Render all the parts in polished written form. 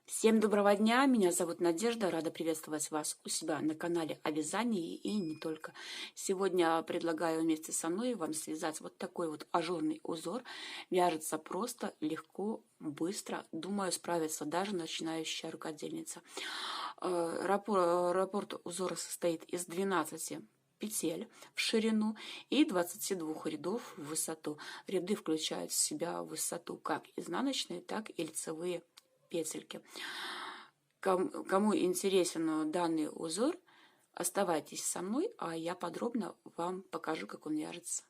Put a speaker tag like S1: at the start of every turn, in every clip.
S1: Всем доброго дня, меня зовут Надежда, рада приветствовать вас у себя на канале о вязании и не только. Сегодня предлагаю вместе со мной вам связать вот такой вот ажурный узор. Вяжется просто, легко, быстро, думаю, справится даже начинающая рукодельница. Раппорт узора состоит из 12 петель в ширину и 22 рядов в высоту. Ряды включают в себя высоту как изнаночные, так и лицевые петельки. Кому интересен данный узор, оставайтесь со мной, а я подробно вам покажу, как он вяжется.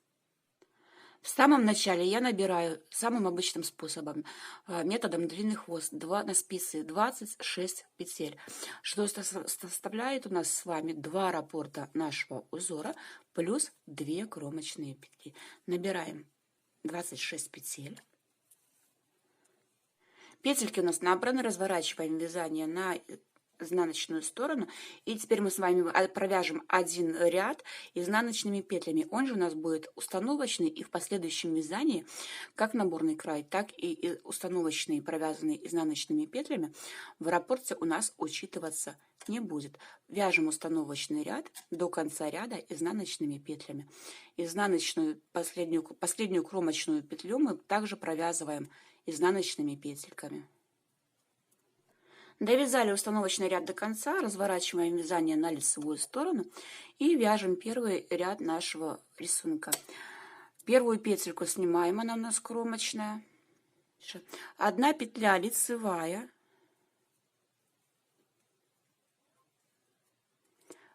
S1: В самом начале я набираю самым обычным способом, методом длинный хвост, на спице 26 петель, что составляет у нас с вами 2 раппорта нашего узора плюс 2 кромочные петли. Набираем 26 петель. Петельки у нас набраны, разворачиваем вязание на изнаночную сторону. И теперь мы с вами провяжем один ряд изнаночными петлями. Он же у нас будет установочный, и в последующем вязании, как наборный край, так и установочные, провязанные изнаночными петлями, в раппорте у нас учитываться не будет. Вяжем установочный ряд до конца ряда изнаночными петлями. Изнаночную, последнюю кромочную петлю мы также провязываем изнаночными петельками. Довязали установочный ряд до конца, разворачиваем вязание на лицевую сторону и вяжем первый ряд нашего рисунка. Первую петельку снимаем, она у нас кромочная. 1 петля лицевая,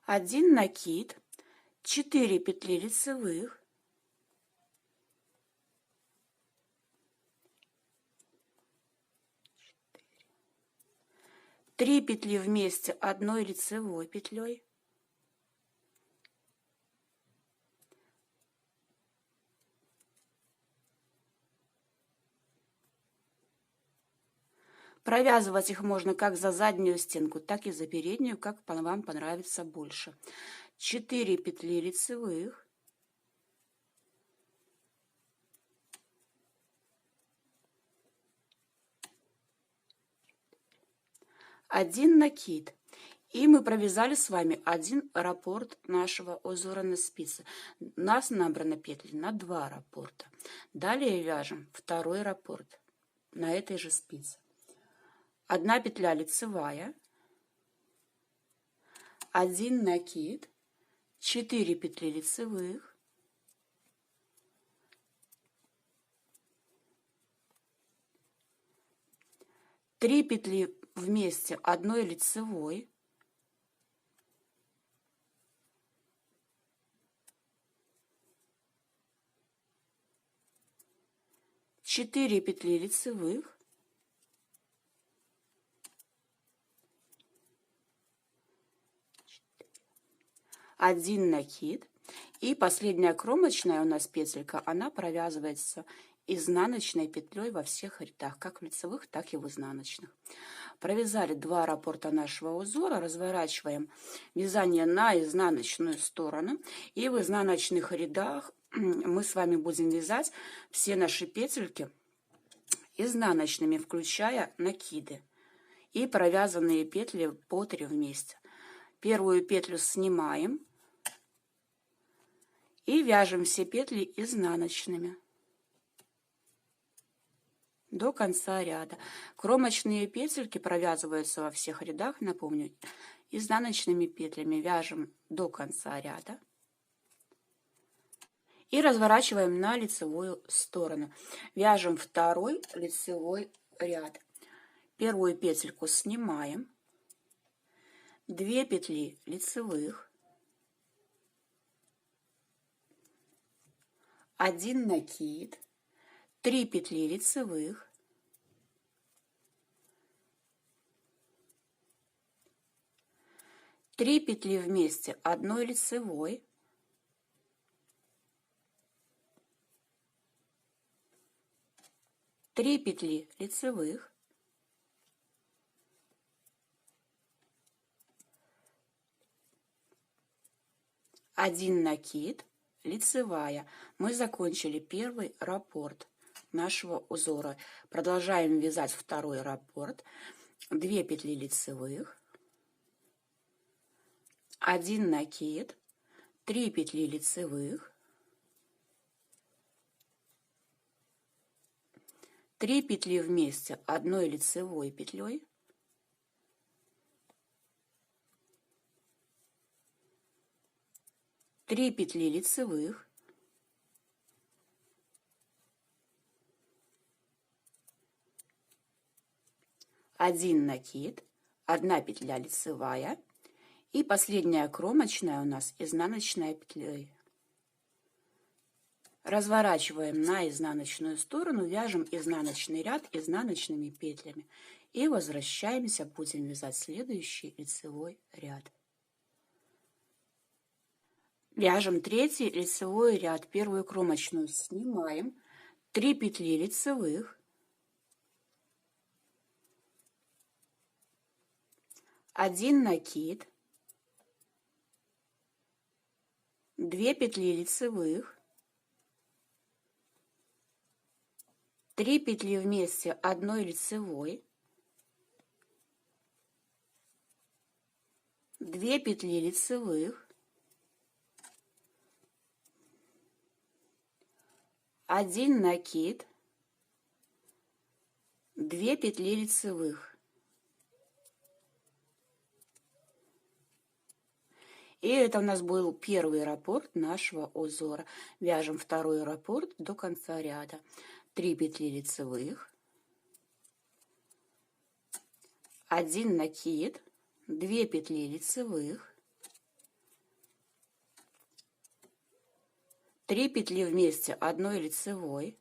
S1: 1 накид, 4 петли лицевых, 3 петли вместе одной лицевой петлей, провязывать их можно как за заднюю стенку, так и за переднюю, как вам понравится больше. 4 петли лицевых, 1 накид. И мы провязали с вами один раппорт нашего узора на спице. У нас набрано петли на 2 раппорта. Далее вяжем второй раппорт на этой же спице. 1 петля лицевая, 1 накид, 4 петли лицевых, 3 петли вместе одной лицевой, 4 петли лицевых, 1 накид, и последняя кромочная у нас петелька, она провязывается изнаночной петлей во всех рядах, как в лицевых, так и в изнаночных. Провязали 2 раппорта нашего узора, разворачиваем вязание на изнаночную сторону, и в изнаночных рядах мы с вами будем вязать все наши петельки изнаночными, включая накиды, и провязанные петли по 3 вместе. Первую петлю снимаем и вяжем все петли изнаночными до конца ряда. Кромочные петельки провязываются во всех рядах, напомню, изнаночными петлями. Вяжем до конца ряда и разворачиваем на лицевую сторону. Вяжем второй лицевой ряд. Первую петельку снимаем, 2 петли лицевых, 1 накид, 3 петли лицевых, 3 петли вместе одной лицевой, 3 петли лицевых, 1 накид, лицевая. Мы закончили первый раппорт нашего узора. Продолжаем вязать второй раппорт. 2 петли лицевых, 1 накид, 3 петли лицевых, 3 петли вместе одной лицевой петлей, 3 петли лицевых, 1 накид, 1 петля лицевая и последняя кромочная у нас изнаночная петлей. Разворачиваем на изнаночную сторону, вяжем изнаночный ряд изнаночными петлями и возвращаемся, будем вязать следующий лицевой ряд. Вяжем третий лицевой ряд, первую кромочную снимаем, 3 петли лицевых, 1 накид, 2 петли лицевых, 3 петли вместе одной лицевой, 2 петли лицевых, 1 накид, 2 петли лицевых. И это у нас был первый раппорт нашего узора. Вяжем второй раппорт до конца ряда. 3 петли лицевых, 1 накид, 2 петли лицевых, 3 петли вместе одной лицевой,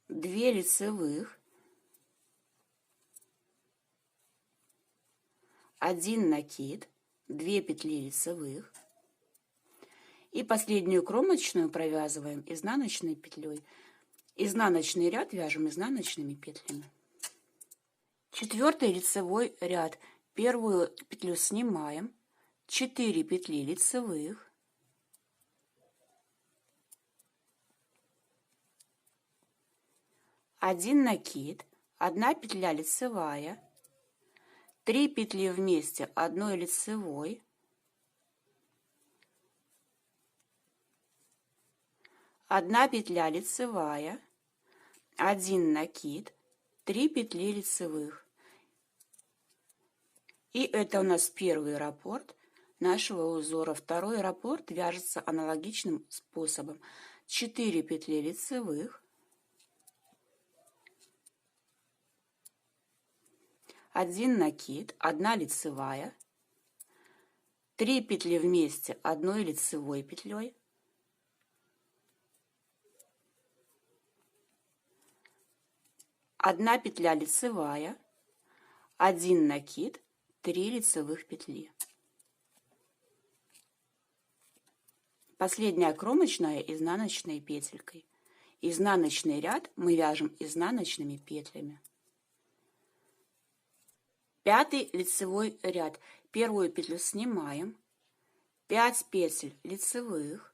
S1: 2 лицевых, 1 накид, 2 петли лицевых и последнюю кромочную провязываем изнаночной петлей. Изнаночный ряд вяжем изнаночными петлями. Четвертый лицевой ряд. Первую петлю снимаем, 4 петли лицевых, 1 накид, 1 петля лицевая, 3 петли вместе одной лицевой, 1 петля лицевая, 1 накид, 3 петли лицевых. И это у нас первый раппорт нашего узора. Второй раппорт вяжется аналогичным способом. 4 петли лицевых, 1 накид, 1 лицевая, 3 петли вместе одной лицевой петлей, 1 петля лицевая, 1 накид, 3 лицевых петли. Последняя кромочная изнаночной петелькой. Изнаночный ряд мы вяжем изнаночными петлями. Пятый лицевой ряд. Первую петлю снимаем, 5 петель лицевых,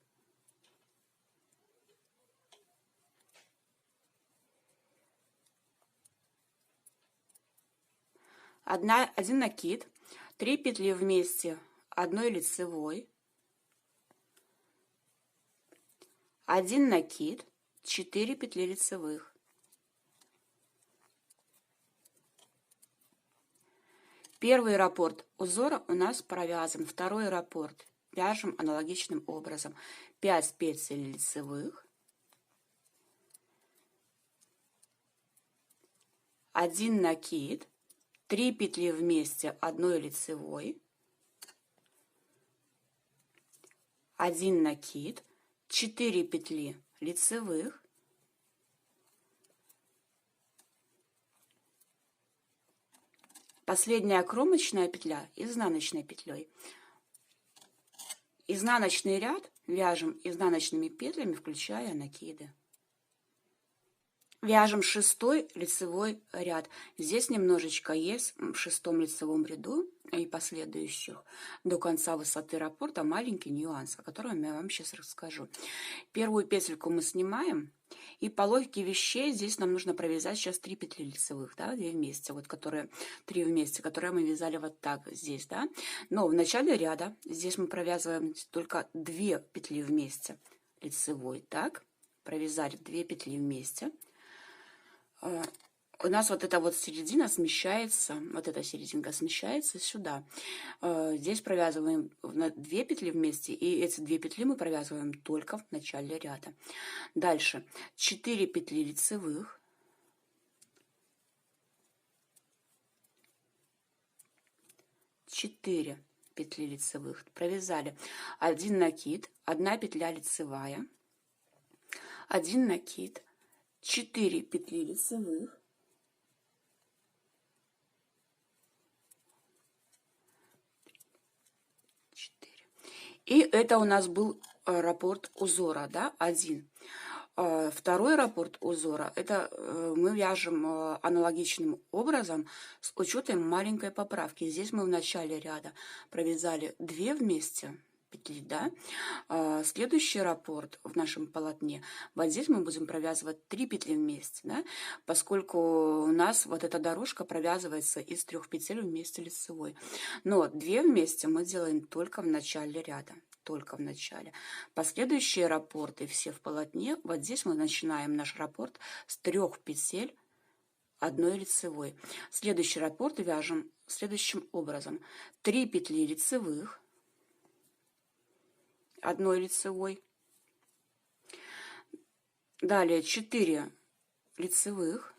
S1: 1 накид, 3 петли вместе одной лицевой, 1 накид, 4 петли лицевых, первый раппорт узора у нас провязан, второй раппорт вяжем аналогичным образом. 5 петель лицевых, 1 накид, 3 петли вместе одной лицевой, 1 накид, 4 петли лицевых, последняя кромочная петля изнаночной петлей. Изнаночный ряд вяжем изнаночными петлями, включая накиды. Вяжем шестой лицевой ряд. Здесь немножечко есть в шестом лицевом ряду и последующих до конца высоты раппорта маленький нюанс, о котором я вам сейчас расскажу. Первую петельку мы снимаем, И по логике вещей здесь нам нужно провязать сейчас 3 петли лицевых, да, 2 вместе, вот которые 3 вместе, которые мы вязали вот так здесь, да. Но в начале ряда здесь мы провязываем только 2 петли вместе лицевой, так, провязали 2 петли вместе. У нас вот эта вот середина смещается, вот эта серединка смещается сюда. Здесь провязываем 2 петли вместе, и эти 2 петли мы провязываем только в начале ряда. Дальше 4 петли лицевых, 4 петли лицевых, провязали 1 накид, 1 петля лицевая, 1 накид, 4 петли лицевых, 4. И это у нас был раппорт узора, да, 1. Второй раппорт узора, это мы вяжем аналогичным образом с учетом маленькой поправки. Здесь мы в начале ряда провязали 2 вместе петли, да. Следующий раппорт в нашем полотне, вот здесь мы будем провязывать 3 петли вместе, да, поскольку у нас вот эта дорожка провязывается из 3 петель вместе лицевой. Но 2 вместе мы делаем только в начале ряда. Только в начале. Последующие раппорты все в полотне. Вот здесь мы начинаем наш раппорт с 3 петель одной лицевой. Следующий раппорт вяжем следующим образом: 3 петли лицевых, одной лицевой, далее 4 лицевых,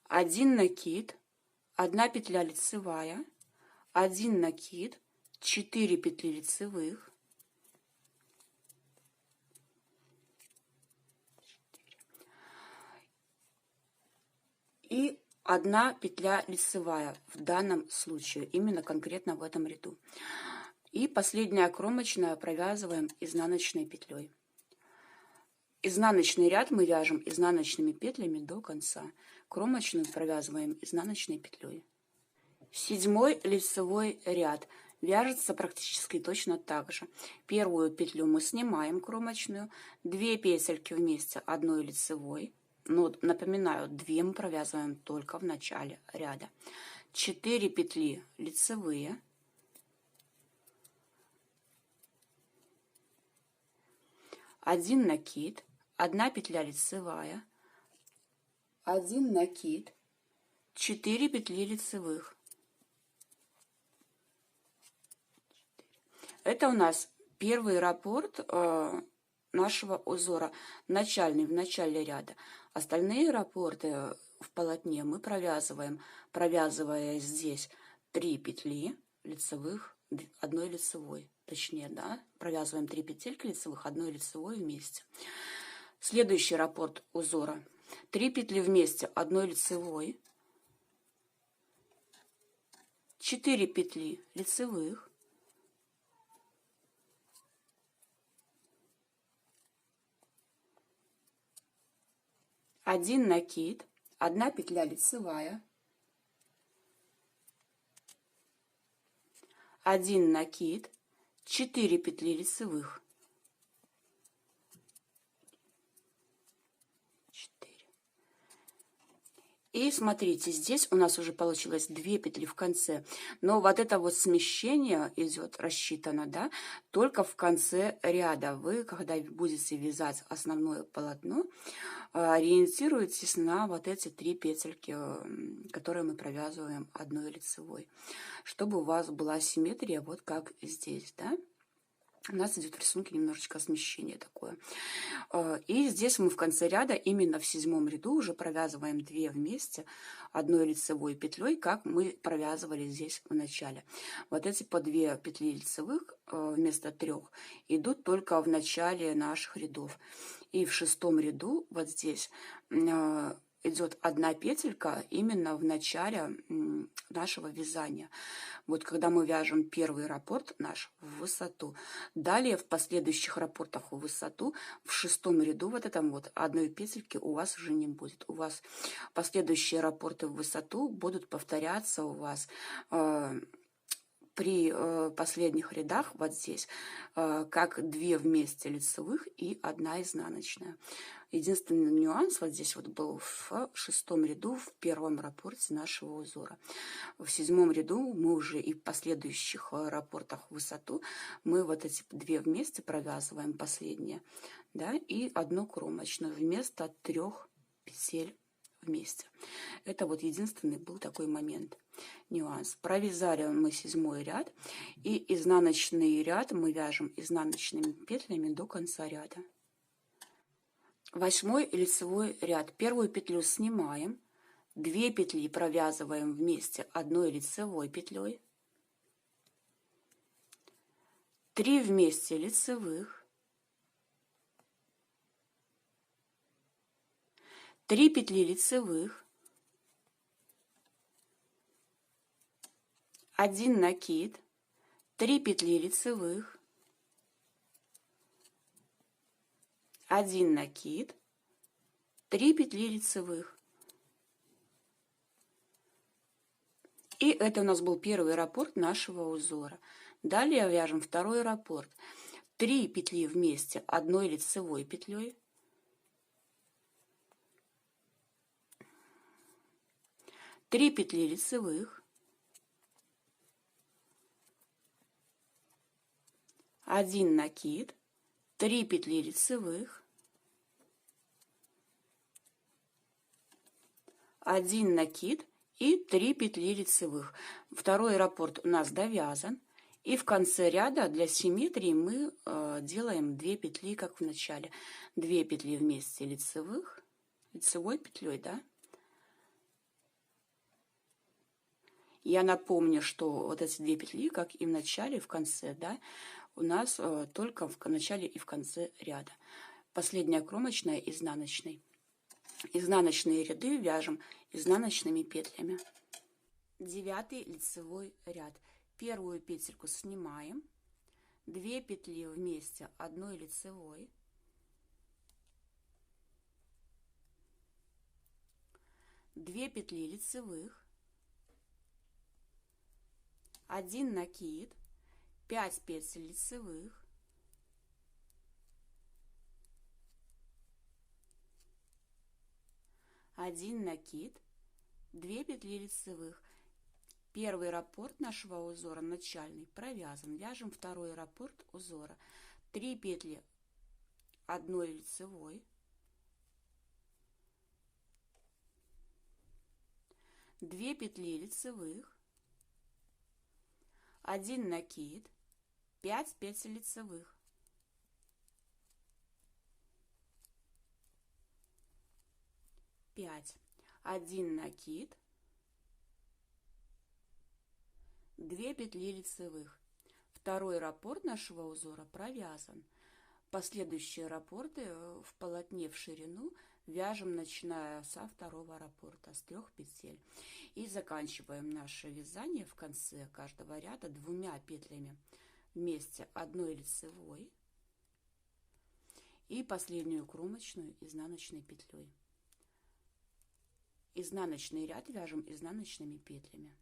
S1: 1 накид, 1 петля лицевая, 1 накид, 4 петли лицевых, 4, и 1 петля лицевая в данном случае, именно конкретно в этом ряду. И последняя кромочная провязываем изнаночной петлей. Изнаночный ряд мы вяжем изнаночными петлями до конца. Кромочную провязываем изнаночной петлей. 7-й лицевой ряд вяжется практически точно так же. Первую петлю мы снимаем кромочную, 2 петельки вместе одной лицевой. Но напоминаю, 2 мы провязываем только в начале ряда. 4 петли лицевые, 1 накид, 1 петля лицевая, 1 накид, 4 петли лицевых. Это у нас первый раппорт нашего узора, начальный, в начале ряда. Остальные раппорты в полотне мы провязываем, провязывая здесь 3 петли лицевых одной лицевой, точнее, да, провязываем 3 петельки лицевых одной лицевой вместе. Следующий раппорт узора: 3 петли вместе одной лицевой, 4 петли лицевых, 1 накид, 1 петля лицевая, 1 накид, 4 петли лицевых, 4. И смотрите, здесь у нас уже получилось 2 петли в конце, но вот это вот смещение идет рассчитано, да, только в конце ряда. Вы, когда будете вязать основное полотно, ориентируйтесь на вот эти 3 петельки, которые мы провязываем одной лицевой, чтобы у вас была симметрия, вот как здесь, да. У нас идет в рисунке немножечко смещение такое. И здесь мы в конце ряда, именно в 7-м ряду, уже провязываем 2 вместе одной лицевой петлей, как мы провязывали здесь в начале. Вот эти по 2 петли лицевых вместо 3 идут только в начале наших рядов. И в 6-м ряду вот здесь идет 1 петелька именно в начале нашего вязания. Вот когда мы вяжем первый раппорт наш в высоту, далее в последующих раппортах в высоту, в 6-м ряду вот этом вот 1 петельки у вас уже не будет. У вас последующие раппорты в высоту будут повторяться у вас при последних рядах вот здесь как 2 вместе лицевых и 1 изнаночная. Единственный нюанс вот здесь вот был в 6-м ряду в 1-м раппорте нашего узора. В 7-м ряду мы уже и в последующих раппортах высоту мы вот эти 2 вместе провязываем последние, да, и 1 кромочную вместо 3 петель вместе. Это вот единственный был такой момент, нюанс. Провязали мы 7-й ряд, и изнаночный ряд мы вяжем изнаночными петлями до конца ряда. 8-й лицевой ряд. Первую петлю снимаем, 2 петли провязываем вместе 1 лицевой петлей, 3 вместе лицевых, 3 петли лицевых, 1 накид, 3 петли лицевых, 1 накид, 3 петли лицевых. И это у нас был первый раппорт нашего узора. Далее вяжем второй раппорт. 3 петли вместе 1 лицевой петлей, 3 петли лицевых, 1 накид, 3 петли лицевых, 1 накид и 3 петли лицевых. Второй раппорт у нас довязан. И в конце ряда для симметрии мы делаем 2 петли, как в начале. 2 петли вместе лицевых, лицевой петлей, да. Я напомню, что вот эти 2 петли, как и в начале, и в конце, да, у нас только в начале и в конце ряда. Последняя кромочная изнаночной. Изнаночные ряды вяжем изнаночными петлями. 9-й лицевой ряд. Первую петельку снимаем, 2 петли вместе 1 лицевой, 2 петли лицевых, 1 накид, 5 петель лицевых, 1 накид, 2 петли лицевых. Первый раппорт нашего узора начальный провязан. Вяжем второй раппорт узора. 3 петли 1 лицевой, 2 петли лицевых, 1 накид, 5 петель лицевых, 5, 1 накид, 2 петли лицевых. Второй раппорт нашего узора провязан. Последующие раппорты в полотне в ширину вяжем, начиная со второго раппорта, с 3 петель. И заканчиваем наше вязание в конце каждого ряда 2 петлями вместе 1 лицевой и последнюю кромочную изнаночной петлей. Изнаночный ряд вяжем изнаночными петлями.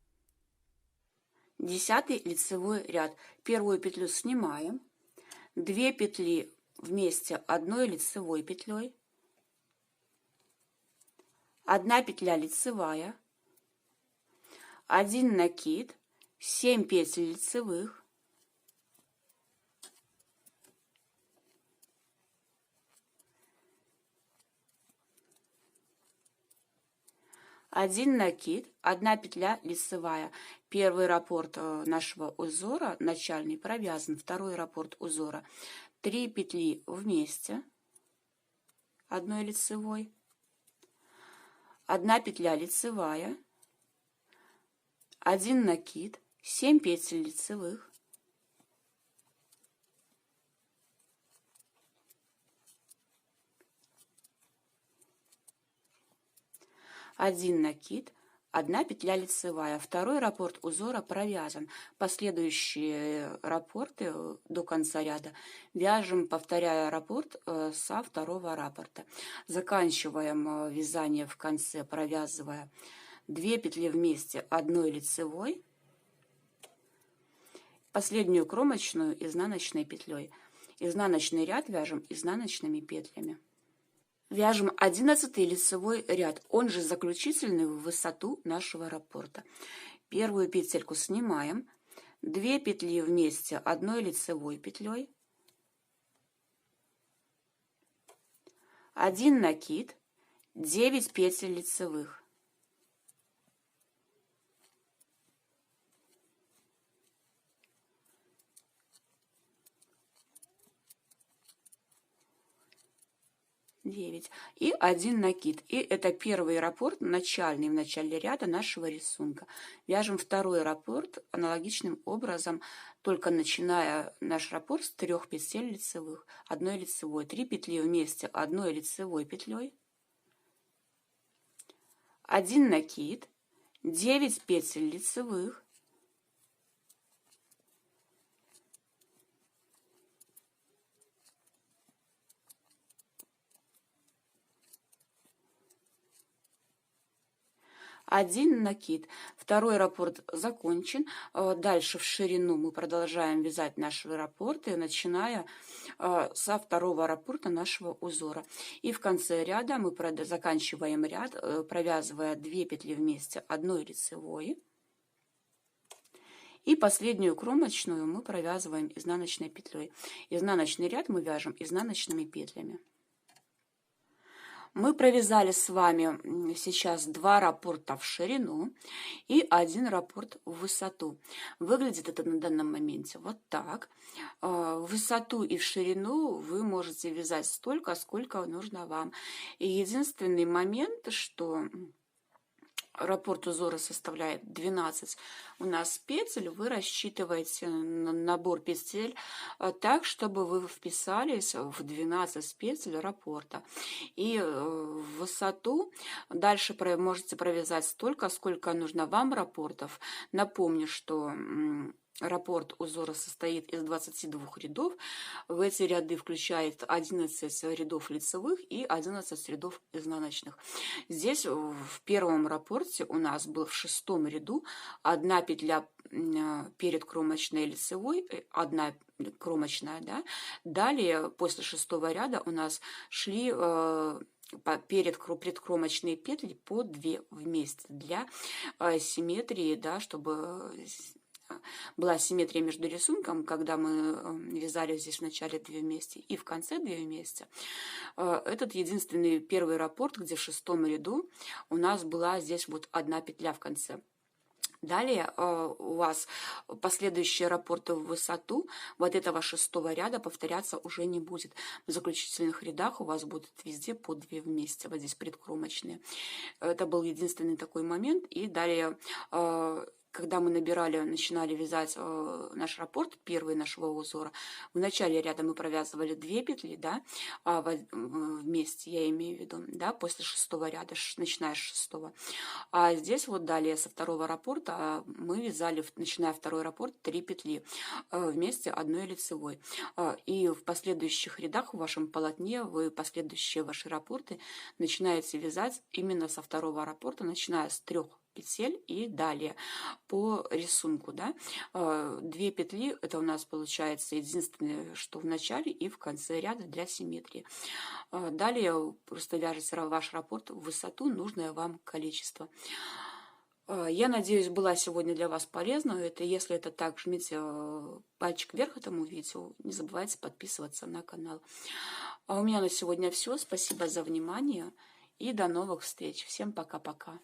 S1: 10-й лицевой ряд. Первую петлю снимаем, 2 петли вместе 1 лицевой петлей, 1 петля лицевая, 1 накид, 7 петель лицевых, 1 накид, 1 петля лицевая. Первый раппорт нашего узора начальный провязан, второй раппорт узора 3 петли вместе 1 лицевой, 1 петля лицевая, 1 накид, 7 петель лицевых, 1 накид, 1 петля лицевая. Второй раппорт узора провязан. Последующие раппорты до конца ряда вяжем, повторяя раппорт со второго раппорта. Заканчиваем вязание в конце, провязывая 2 петли вместе 1 лицевой, последнюю кромочную изнаночной петлей. Изнаночный ряд вяжем изнаночными петлями. Вяжем 11 лицевой ряд, он же заключительный в высоту нашего раппорта. Первую петельку снимаем, 2 петли вместе одной лицевой петлей, 1 накид, 9 петель лицевых. И 1 накид. И это первый раппорт, начальный в начале ряда нашего рисунка. Вяжем второй раппорт аналогичным образом, только начиная наш раппорт с 3 петель лицевых, 1 лицевой, 3 петли вместе одной лицевой петлей, 1 накид, 9 петель лицевых, 1 накид. Второй раппорт закончен. Дальше в ширину мы продолжаем вязать наши раппорты, начиная со второго раппорта нашего узора. И в конце ряда мы заканчиваем ряд, провязывая 2 петли вместе одной лицевой. И последнюю кромочную мы провязываем изнаночной петлей. Изнаночный ряд мы вяжем изнаночными петлями. Мы провязали с вами сейчас 2 раппорта в ширину и 1 раппорт в высоту. Выглядит это на данном моменте вот так. В высоту и в ширину вы можете вязать столько, сколько нужно вам. И единственный момент, что раппорт узора составляет 12 у нас петель, вы рассчитываете набор петель так, чтобы вы вписались в 12 петель раппорта. И в высоту дальше можете провязать столько, сколько нужно вам раппортов. Напомню, что раппорт узора состоит из 22 рядов. В эти ряды включает 11 рядов лицевых и 11 рядов изнаночных. Здесь в первом раппорте у нас был в 6-м ряду 1 петля перед кромочной лицевой, 1 кромочная, да? Далее после 6-го ряда у нас шли предкромочные петли по 2 вместе для симметрии, да, чтобы была симметрия между рисунком, когда мы вязали здесь в начале 2 вместе и в конце 2 вместе. Этот единственный первый раппорт, где в 6-м ряду у нас была здесь вот 1 петля в конце. Далее у вас последующие раппорты в высоту вот этого 6-го ряда повторяться уже не будет. В заключительных рядах у вас будут везде по 2 вместе, вот здесь предкромочные. Это был единственный такой момент. И далее, когда мы начинали вязать наш раппорт, первый нашего узора, в начале ряда мы провязывали 2 петли, да, вместе, я имею в виду, да, после 6-го ряда, начиная с 6-го. А здесь вот далее со 2-го раппорта мы вязали, начиная 2-й раппорт, 3 петли вместе одной лицевой. И в последующих рядах в вашем полотне вы последующие ваши раппорты начинаете вязать именно со 2-го раппорта, начиная с 3 петель и далее по рисунку, да. 2 петли это у нас получается единственное, что в начале и в конце ряда для симметрии. Далее просто вяжете ваш раппорт в высоту, нужное вам количество. Я надеюсь, была сегодня для вас полезна. Если это так, жмите пальчик вверх этому видео. Не забывайте подписываться на канал. А у меня на сегодня все. Спасибо за внимание и до новых встреч. Всем пока-пока.